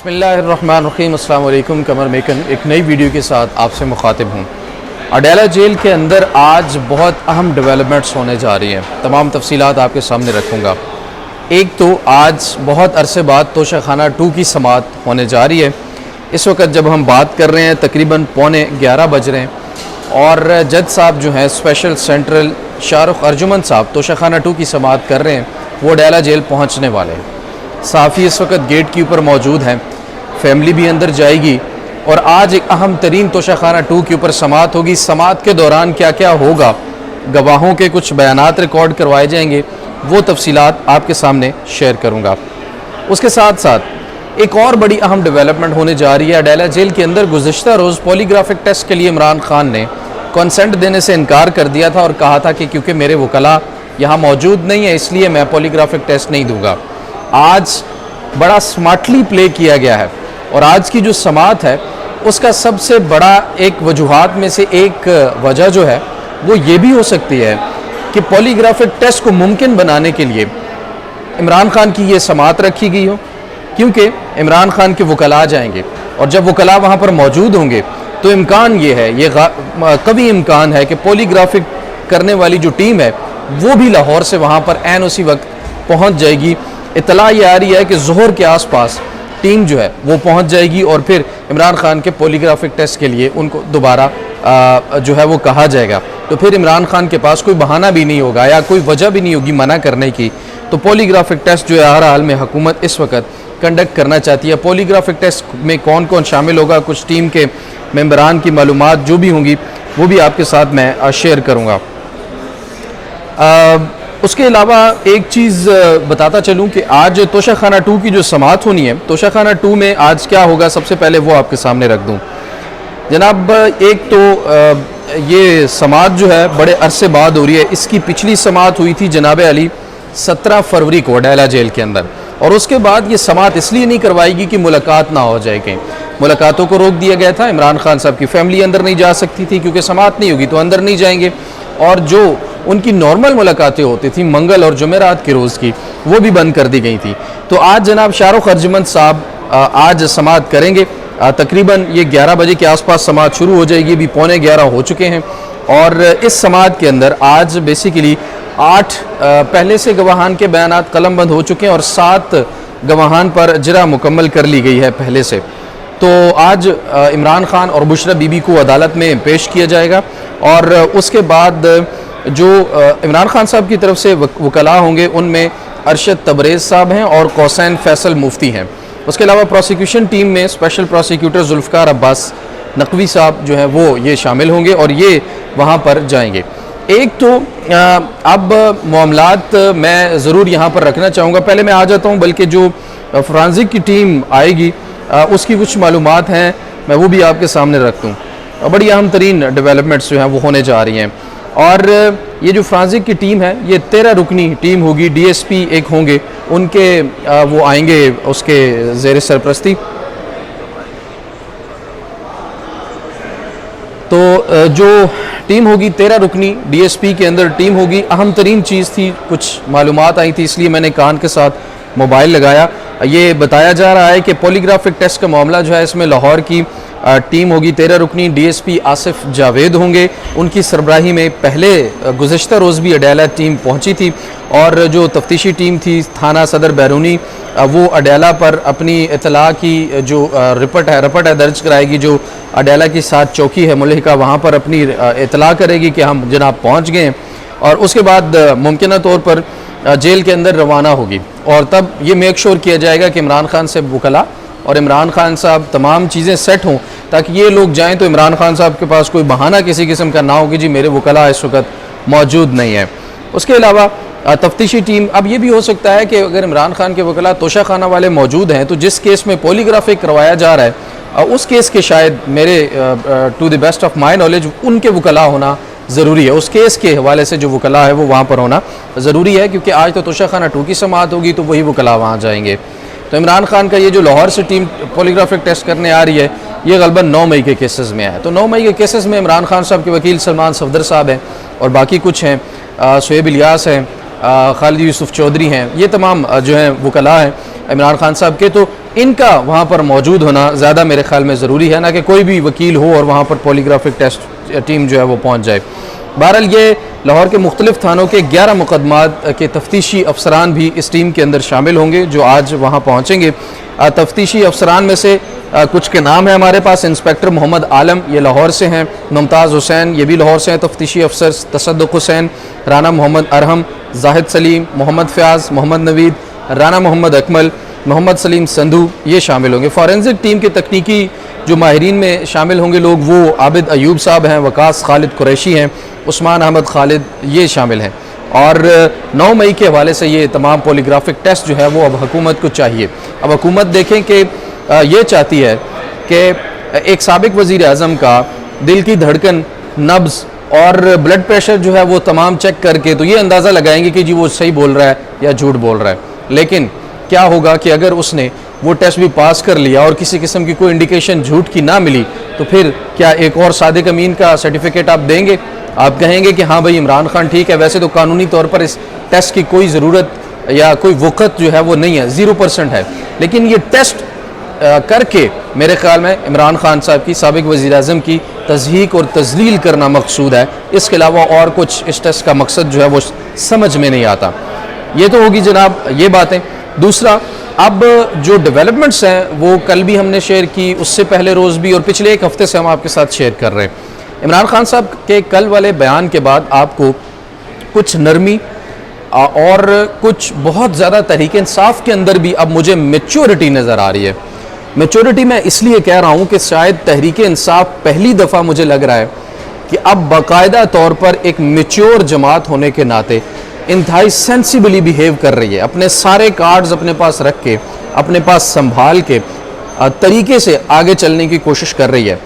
बिस्मिल्लाहिर्रहमानिर्रहीम। अस्सलाम वालेकुम। कमर मेकन एक नई वीडियो के साथ आपसे मुखातिब हूँ। अडेला जेल के अंदर आज बहुत अहम डेवलपमेंट्स होने जा रही हैं। तमाम तफसीलात आपके सामने रखूँगा। एक तो आज बहुत अरसे बाद तोशाखाना 2 की समाअत होने जा रही है। इस वक्त जब हम बात कर रहे हैं तकरीबन 11:15 बज रहे हैं और जज साहब जो हैं स्पेशल सेंट्रल शाहरुख अर्जुमन साहब तोशाखाना 2 की समाअत कर रहे हैं, वो अडेला जेल पहुँचने वाले हैं। साफ़ी इस वक्त गेट के ऊपर मौजूद हैं, फैमिली भी अंदर जाएगी और आज एक अहम तरीन तोशाखाना 2 के ऊपर समाअत होगी। समाअत के दौरान क्या क्या होगा, गवाहों के कुछ बयानात रिकॉर्ड करवाए जाएंगे, वो तफसीलात आपके सामने शेयर करूँगा। उसके साथ साथ एक और बड़ी अहम डेवलपमेंट होने जा रही है। अडेला जेल के अंदर गुज़िश्ता रोज़ पॉलीग्राफिक टेस्ट के लिए इमरान खान ने कंसेंट देने से इनकार कर दिया था और कहा था कि क्योंकि मेरे वकला यहाँ मौजूद नहीं है इसलिए मैं पॉलीग्राफिक टेस्ट नहीं दूँगा। आज बड़ा स्मार्टली प्ले किया गया है और आज की जो समाअत है उसका सबसे बड़ा एक वजूहात में से एक वजह जो है वो ये भी हो सकती है कि पॉलीग्राफिक टेस्ट को मुमकिन बनाने के लिए इमरान खान की ये समाअत रखी गई हो, क्योंकि इमरान खान के वकला जाएंगे और जब वकला वहाँ पर मौजूद होंगे तो इम्कान ये है, ये कभी इम्कान है कि पॉलीग्राफिक करने वाली जो टीम है वो भी लाहौर से वहाँ पर ऐन उसी वक्त पहुँच जाएगी। इतला ये आ रही है कि ज़ोहर के आसपास टीम जो है वो पहुंच जाएगी और फिर इमरान खान के पॉलीग्राफिक टेस्ट के लिए उनको दोबारा जो है वो कहा जाएगा। तो फिर इमरान खान के पास कोई बहाना भी नहीं होगा या कोई वजह भी नहीं होगी मना करने की। तो पॉलीग्राफिक टेस्ट जो है हर हाल में हुकूमत इस वक्त कंडक्ट करना चाहती है। पॉलीग्राफिक टेस्ट में कौन कौन शामिल होगा, कुछ टीम के मेंबरान की मालूमात जो भी होंगी वो भी आपके साथ मैं शेयर करूँगा। उसके अलावा एक चीज़ बताता चलूं कि आज तोशाखाना 2 की जो समाअत होनी है, तोशाखाना 2 में आज क्या होगा सबसे पहले वो आपके सामने रख दूं। जनाब, एक तो ये समाअत जो है बड़े अरसे बाद हो रही है। इसकी पिछली समाअत हुई थी जनाब अली 17 फरवरी को अडेला जेल के अंदर, और उसके बाद ये समाअत इसलिए नहीं करवाएगी कि मुलाकात ना हो जाए। कहीं मुलाकातों को रोक दिया गया था। इमरान खान साहब की फैमिली अंदर नहीं जा सकती थी क्योंकि समाअत नहीं होगी तो अंदर नहीं जाएंगे, और जो उनकी नॉर्मल मुलाकातें होती थी मंगल और जुमेरात के रोज़ की, वो भी बंद कर दी गई थी। तो आज जनाब शाहरुख अर्जुमन साहब आज समाअत करेंगे। तकरीबन ये 11 बजे के आसपास समाअत शुरू हो जाएगी। अभी 11:15 हो चुके हैं और इस समाअत के अंदर आज बेसिकली 8 पहले से गवाहान के बयानात कलम बंद हो चुके हैं और 7 गवाहान पर जरा मुकम्मल कर ली गई है पहले से। तो आज इमरान खान और बुशरा बीबी को अदालत में पेश किया जाएगा और उसके बाद जो इमरान खान साहब की तरफ से वकला होंगे उनमें अरशद तबरेज़ साहब हैं और कौसैन फैसल मुफ्ती हैं। उसके अलावा प्रोसिक्यूशन टीम में स्पेशल प्रोसिक्यूटर जुल्फ़िकार अब्बास नकवी साहब जो हैं वो ये शामिल होंगे और ये वहाँ पर जाएंगे। एक तो अब मामलात मैं ज़रूर यहाँ पर रखना चाहूँगा। पहले मैं आ जाता हूँ, बल्कि जो फोरेंसिक की टीम आएगी उसकी कुछ मालूमात हैं मैं वो भी आपके सामने रख दूँ। बड़ी अहम तरीन डेवलपमेंट्स जो हैं वो होने जा रही हैं और ये जो फोरेंसिक की टीम है ये 13 रुकनी टीम होगी। DSP एक होंगे, उनके वो आएंगे उसके ज़ेर सरपरस्ती। तो जो टीम होगी 13 रुकनी DSP के अंदर टीम होगी। अहम तरीन चीज़ थी, कुछ मालूमात आई थी इसलिए मैंने कान के साथ मोबाइल लगाया। ये बताया जा रहा है कि पॉलीग्राफिक टेस्ट का मामला जो है इसमें लाहौर की टीम होगी 13 रुकनी। DSP आसिफ जावेद होंगे, उनकी सरबराही में पहले गुज़िश्ता रोज़ भी अडेला टीम पहुंची थी और जो तफ्तीशी टीम थी थाना सदर बैरूनी वो अडेला पर अपनी इतला की जो रिपोर्ट है दर्ज कराएगी। जो अडेला की 7 चौकी है मुल्हिका वहाँ पर अपनी इतला करेगी कि हम जनाब पहुँच गए, और उसके बाद मुमकिन तौर पर जेल के अंदर रवाना होगी और तब ये मेक श्योर किया जाएगा कि इमरान खान से वकला और इमरान खान साहब तमाम चीज़ें सेट हों ताकि ये लोग जाएं तो इमरान खान साहब के पास कोई बहाना किसी किस्म का ना हो कि जी मेरे वकला इस वक्त मौजूद नहीं है। उसके अलावा तफ्तीशी टीम, अब ये भी हो सकता है कि अगर इमरान खान के वकला तोशाखाना वाले मौजूद हैं तो जिस केस में पॉलीग्राफिक करवाया जा रहा है उस केस के शायद मेरे to the best of my knowledge उनके वकला होना ज़रूरी है। उस केस के हवाले से जो वकला है वो वहाँ पर होना ज़रूरी है, क्योंकि आज तो तोशाखाना 2 की समाअत होगी तो वही वकला वहाँ जाएंगे। तो इमरान खान का ये जो लाहौर से टीम पॉलीग्राफिक टेस्ट करने आ रही है ये गलबन 9 मई के केसेस में है। तो 9 मई के केसेस में इमरान खान साहब के वकील सलमान सफदर साहब हैं और बाकी कुछ हैं, शुएब इलियास हैं, खालिद यूसुफ चौधरी हैं, ये तमाम जो हैं वकला हैं इमरान खान साहब के। तो इनका वहाँ पर मौजूद होना ज़्यादा मेरे ख्याल में ज़रूरी है, ना कि कोई भी वकील हो और वहाँ पर पॉलीग्राफिक टेस्ट टीम जो है वो पहुँच जाए। बहरहाल ये लाहौर के मुख्तलिफ थानों के 11 मुकदमात के तफ्तीशी अफसरान भी इस टीम के अंदर शामिल होंगे जो आज वहाँ पहुँचेंगे। तफ्तीशी अफसरान में से कुछ के नाम हैं हमारे पास। इंस्पेक्टर मोहम्मद आलम, ये लाहौर से हैं। मुमताज़ हुसैन, ये भी लाहौर से हैं तफ्तीशी अफसर। तसद्दुक़ हुसैन, राना मोहम्मद अरहम, जाहिद सलीम, मोहम्मद फ़याज़, मोहम्मद नवीद, राना मोहम्मद अकमल, मोहम्मद सलीम संधू, ये शामिल होंगे। फॉरेंसिक टीम के तकनीकी जो माहिरीन में शामिल होंगे लोग, वो आबिद अयूब साहब हैं, वकास खालिद कुरैशी हैं, उस्मान अहमद खालिद, ये शामिल हैं। और 9 मई के हवाले से ये तमाम पॉलीग्राफिक टेस्ट जो है वो अब हुकूमत को चाहिए। अब हुकूमत देखें कि ये चाहती है कि एक साबिक वज़ीर आज़म का दिल की धड़कन, नब्ज़ और ब्लड प्रेशर जो है वो तमाम चेक करके तो ये अंदाज़ा लगाएंगे कि जी वो सही बोल रहा है या झूठ बोल रहा है। लेकिन क्या होगा कि अगर उसने वो टेस्ट भी पास कर लिया और किसी किस्म की कोई इंडिकेशन झूठ की ना मिली, तो फिर क्या एक और सादिक अमीन का सर्टिफिकेट आप देंगे? आप कहेंगे कि हाँ भाई इमरान खान ठीक है। वैसे तो कानूनी तौर पर इस टेस्ट की कोई ज़रूरत या कोई वक़्त जो है वो नहीं है, 0% है। लेकिन ये टेस्ट करके मेरे ख़्याल में इमरान खान साहब की, साबिक वज़ीर आज़म की तज़हीक और तज़लील करना मकसूद है। इसके अलावा और कुछ इस टेस्ट का मकसद जो है वो समझ में नहीं आता। ये तो होगी जनाब ये बातें। दूसरा, अब जो डेवलपमेंट्स हैं वो कल भी हमने शेयर की, उससे पहले रोज़ भी, और पिछले एक हफ़्ते से हम आपके साथ शेयर कर रहे हैं। इमरान खान साहब के कल वाले बयान के बाद आपको कुछ नरमी और कुछ बहुत ज़्यादा तहरीक इंसाफ के अंदर भी अब मुझे मैच्योरिटी नज़र आ रही है। मैच्योरिटी मैं इसलिए कह रहा हूँ कि शायद तहरीक इंसाफ पहली दफ़ा मुझे लग रहा है कि अब बाकायदा तौर पर एक मैच्योर जमात होने के नाते इंतहाई सेंसिबली बिहेव कर रही है। अपने सारे कार्ड्स अपने पास रख के, अपने पास संभाल के तरीके से आगे चलने की कोशिश कर रही है।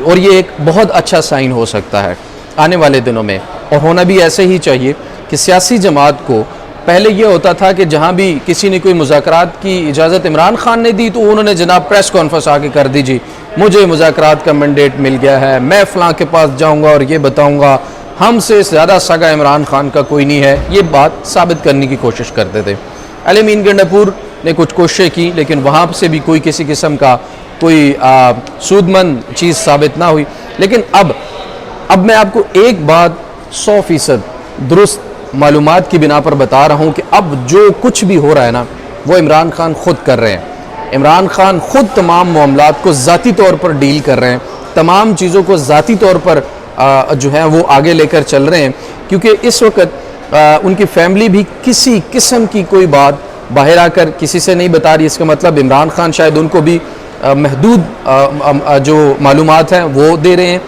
और ये एक बहुत अच्छा साइन हो सकता है आने वाले दिनों में, और होना भी ऐसे ही चाहिए कि सियासी जमात को पहले ये होता था कि जहाँ भी किसी ने कोई मुज़ाकरात की इजाज़त इमरान खान ने दी तो उन्होंने जनाब प्रेस कॉन्फ्रेंस आके कर दी, जी मुझे मुज़ाकरात का मैंडेट मिल गया है, मैं फ़लाँ के पास जाऊँगा और ये बताऊँगा हमसे ज़्यादा सगा इमरान खान का कोई नहीं है। ये बात साबित करने की कोशिश करते थे। अमीन गंडापुर ने कुछ कोशिशें की, लेकिन वहाँ से भी कोई किसी किस्म का कोई सूदमंद चीज़ साबित ना हुई। लेकिन अब मैं आपको एक बात 100% दुरुस्त मालूमात की बिना पर बता रहा हूँ कि अब जो कुछ भी हो रहा है ना, वो इमरान खान खुद कर रहे हैं। इमरान खान खुद तमाम मामलात को ज़ाती तौर पर डील कर रहे हैं, तमाम चीज़ों को ज़ाती तौर पर जो है वो आगे लेकर चल रहे हैं, क्योंकि इस वक्त उनकी फैमिली भी किसी किस्म की कोई बात बाहर आकर किसी से नहीं बता रही। इसका मतलब इमरान खान शायद उनको भी महदूद जो मालूमात हैं वो दे रहे हैं,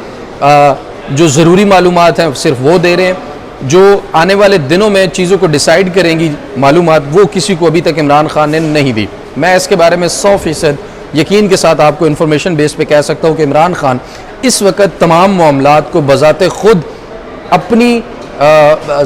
जो ज़रूरी मालूमात हैं सिर्फ वो दे रहे हैं। जो आने वाले दिनों में चीज़ों को डिसाइड करेंगी मालूमात, वो किसी को अभी तक इमरान खान ने नहीं दी। मैं इसके बारे में 100% यकीन के साथ आपको इन्फॉर्मेशन बेस पे कह सकता हूँ कि इमरान खान इस वक्त तमाम मामलात को बज़ाते ख़ुद अपनी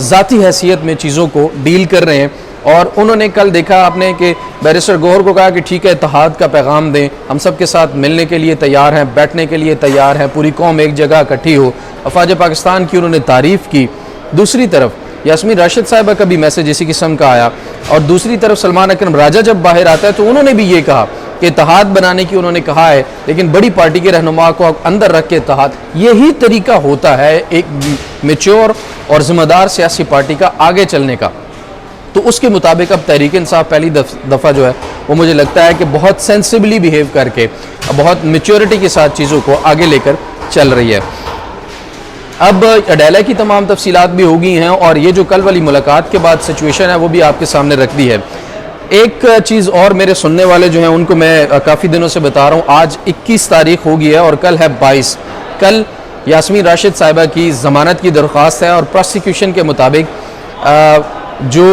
ज़ाती हैसियत में चीज़ों को डील कर रहे हैं। और उन्होंने कल देखा आपने कि बैरिस्टर गौहर को कहा कि ठीक है इत्तेहाद का पैगाम दें, हम सब के साथ मिलने के लिए तैयार हैं, बैठने के लिए तैयार हैं, पूरी कौम एक जगह इकट्ठी हो। अफवाज पाकिस्तान की उन्होंने तारीफ़ की। दूसरी तरफ यास्मीन राशिद साहिबा का भी मैसेज इसी किस्म का आया, और दूसरी तरफ सलमान अकरम राजा जब बाहर आता है तो उन्होंने भी ये कहा कि इत्तेहाद बनाने की उन्होंने कहा है, लेकिन बड़ी पार्टी के रहनुमा को अंदर रख के इत्तेहाद, यही तरीका होता है एक मैच्योर और ज़िम्मेदार सियासी पार्टी का आगे चलने का। तो उसके मुताबिक अब तहरीक इंसाफ पहली दफ़ा जो है वो मुझे लगता है कि बहुत सेंसिबली बिहेव करके, बहुत मैच्योरिटी के साथ चीज़ों को आगे लेकर चल रही है। अब अडेला की तमाम तफसीलात भी हो गई हैं, और ये जो कल वाली मुलाकात के बाद सिचुएशन है वो भी आपके सामने रख दी है। एक चीज़ और मेरे सुनने वाले जो हैं उनको मैं काफ़ी दिनों से बता रहा हूँ, आज 21 तारीख हो गई है और कल है 22। कल यास्मीन राशिद साहिबा की ज़मानत की दरख्वास्त है, और प्रोसिक्यूशन के मुताबिक जो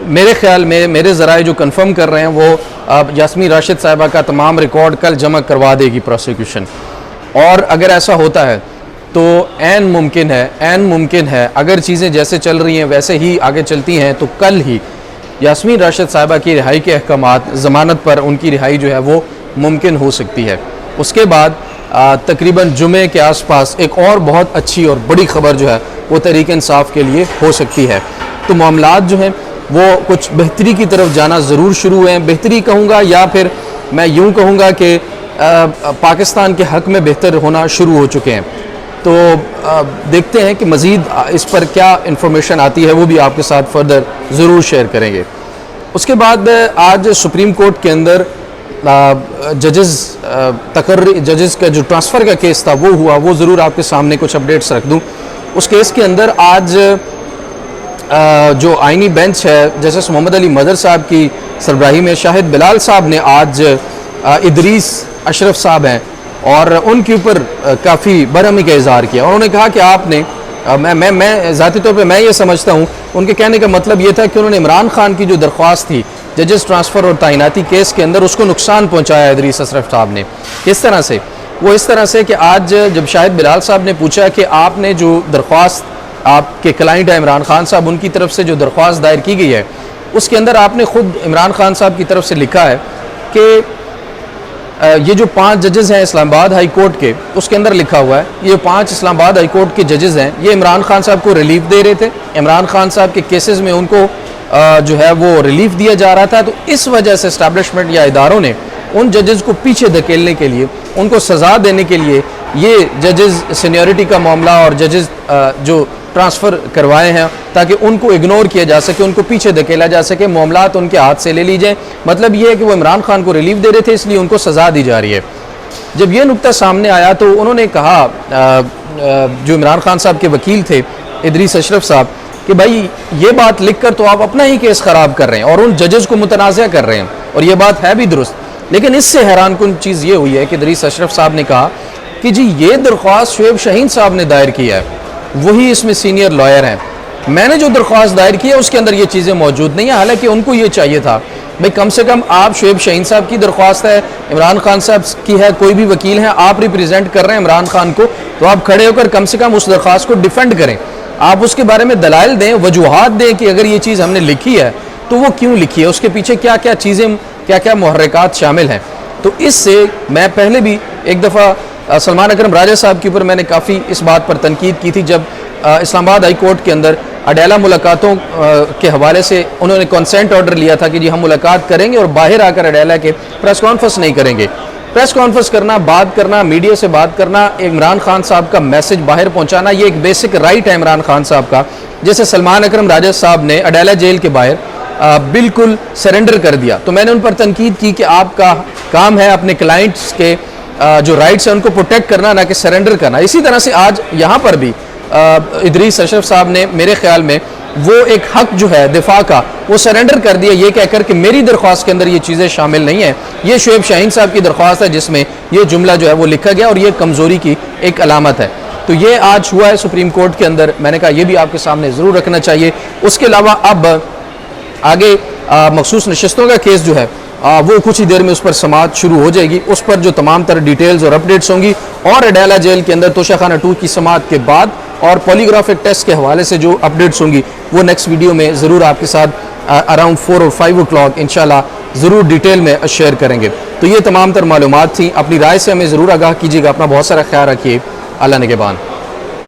मेरे ख्याल में मेरे ज़राए जो कंफर्म कर रहे हैं वो यास्मीन राशिद साहिबा का तमाम रिकॉर्ड कल जमा करवा देगी प्रोसिक्यूशन। और अगर ऐसा होता है तो ऐन मुमकिन है अगर चीज़ें जैसे चल रही हैं वैसे ही आगे चलती हैं तो कल ही यास्मीन राशिद साहिबा की रिहाई के अहकामात, ज़मानत पर उनकी रिहाई जो है वो मुमकिन हो सकती है। उसके बाद तकरीबन जुमे के आसपास एक और बहुत अच्छी और बड़ी खबर जो है वो तहरीक इंसाफ के लिए हो सकती है। तो मामलात जो हैं वो कुछ बेहतरी की तरफ जाना ज़रूर शुरू हैं। बेहतरी कहूँगा या फिर मैं यूँ कहूँगा कि पाकिस्तान के हक़ में बेहतर होना शुरू हो चुके हैं। तो देखते हैं कि मज़ीद इस पर क्या इंफॉर्मेशन आती है, वो भी आपके साथ फर्दर ज़रूर शेयर करेंगे। उसके बाद आज सुप्रीम कोर्ट के अंदर जजेस का जो ट्रांसफ़र का केस था वो हुआ, वो ज़रूर आपके सामने कुछ अपडेट्स रख दूँ। उस केस के अंदर आज जो आइनी बेंच है, जस्टिस मोहम्मद अली मदर साहब की सरबराही में शाहिद बिलाल साहब ने आज इदरीस अशरफ साहब हैं और उनके ऊपर काफ़ी बरहमी का इजहार किया। और उन्होंने कहा कि आपने मैं ज़ाती तौर पे मैं ये समझता हूँ, उनके कहने का मतलब ये था कि उन्होंने इमरान खान की जो दरख्वास्त थी जजेस ट्रांसफ़र और तैनाती केस के अंदर, उसको नुकसान पहुँचाया इदरीस अशरफ साहब ने। किस तरह से? वो इस तरह से कि आज जब शाहिद बिलाल साहब ने पूछा कि आपने जो दरख्वास्त, आपके क्लाइंट है इमरान खान साहब, उनकी तरफ से जो दरख्वास्त दायर की गई है उसके अंदर आपने ख़ुद इमरान खान साहब की तरफ से लिखा है कि ये जो 5 जजेस हैं इस्लामाबाद हाई कोर्ट के, उसके अंदर लिखा हुआ है ये 5 इस्लामाबाद हाई कोर्ट के जजेस हैं, ये इमरान खान साहब को रिलीफ दे रहे थे। इमरान खान साहब के केसेस में उनको जो है वो रिलीफ दिया जा रहा था। तो इस वजह से इस्टेब्लिशमेंट या इदारों ने उन जजेस को पीछे धकेलने के लिए, उनको सज़ा देने के लिए ये जजेस सीनियरिटी का मामला और जजेस जो ट्रांसफ़र करवाए हैं ताकि उनको इग्नोर किया जा सके, उनको पीछे धकेला जा सके, मामलात उनके हाथ से ले ली जाए। मतलब ये है कि वो इमरान खान को रिलीफ दे रहे थे, इसलिए उनको सज़ा दी जा रही है। जब ये नुक्ता सामने आया तो उन्होंने कहा, जो इमरान खान साहब के वकील थे इदरीस अशरफ साहब, कि भाई ये बात लिख कर तो आप अपना ही केस ख़राब कर रहे हैं और उन जजेस को मुतनाज़ा कर रहे हैं, और ये बात है भी दुरुस्त। लेकिन इससे हैरान कुन चीज़ ये हुई है कि इदरीस अशरफ साहब ने कहा कि जी ये दरख्वास्त शुएब शाहीन साहब ने दायर की है, वही इसमें सीनियर लॉयर हैं, मैंने जो दरख्वास्त दायर की है उसके अंदर ये चीज़ें मौजूद नहीं है। हालांकि उनको ये चाहिए था भाई कम से कम आप शुएब शाहीन साहब की दरख्वास्त है, इमरान खान साहब की है, कोई भी वकील है, आप रिप्रेजेंट कर रहे हैं इमरान खान को, तो आप खड़े होकर कम से कम उस दरख्वास्त को डिफेंड करें, आप उसके बारे में दलाइल दें, वजूहात दें कि अगर ये चीज़ हमने लिखी है तो वो क्यों लिखी है, उसके पीछे क्या क्या चीज़ें, क्या क्या मुहर्रिकात शामिल हैं। तो इससे मैं पहले भी एक दफ़ा सलमान अकरम राजा साहब के ऊपर मैंने काफ़ी इस बात पर तनकीद की थी, जब इस्लामाबाद हाई कोर्ट के अंदर अडेला मुलाकातों के हवाले से उन्होंने कंसेंट ऑर्डर लिया था कि जी हम मुलाकात करेंगे और बाहर आकर अडेला के प्रेस कॉन्फ्रेंस नहीं करेंगे। प्रेस कॉन्फ्रेंस करना, बात करना, मीडिया से बात करना, इमरान खान साहब का मैसेज बाहर पहुंचाना, ये एक बेसिक राइट है इमरान खान साहब का। जैसे सलमान अकरम राजा साहब ने अडेला जेल के बाहर बिल्कुल सरेंडर कर दिया, तो मैंने उन पर तनकीद की कि आपका काम है अपने क्लाइंट्स के जो राइट्स हैं उनको प्रोटेक्ट करना, ना कि सरेंडर करना। इसी तरह से आज यहाँ पर भी इदरीस अशरफ साहब ने मेरे ख्याल में वो एक हक जो है दिफा का वो सरेंडर कर दिया, ये कहकर कि मेरी दरख्वास्त के अंदर ये चीज़ें शामिल नहीं है, ये शुएब शाहीन साहब की दरख्वास्त है जिसमें ये जुमला जो है वो लिखा गया और ये कमज़ोरी की एक अलामत है। तो ये आज हुआ है सुप्रीम कोर्ट के अंदर, मैंने कहा ये भी आपके सामने ज़रूर रखना चाहिए। उसके अलावा अब आगे मखसूस नशस्तों का केस जो है वो कुछ ही देर में उस पर समाअत शुरू हो जाएगी, उस पर जो तमाम तरह डिटेल्स और अपडेट्स होंगी, और अडेला जेल के अंदर तोशाखाना 2 की समाअत के बाद और पॉलीग्राफिक टेस्ट के हवाले से जो अपडेट्स होंगी वो नेक्स्ट वीडियो में ज़रूर आपके साथ अराउंड 4 और 5 o'clock इंशाल्लाह ज़रूर डिटेल में शेयर करेंगे। तो ये तमाम तर मालूमात थी, अपनी राय से हमें ज़रूर आगाह कीजिएगा। अपना बहुत सारा ख्याल रखिए। अल्लाह निगहबान।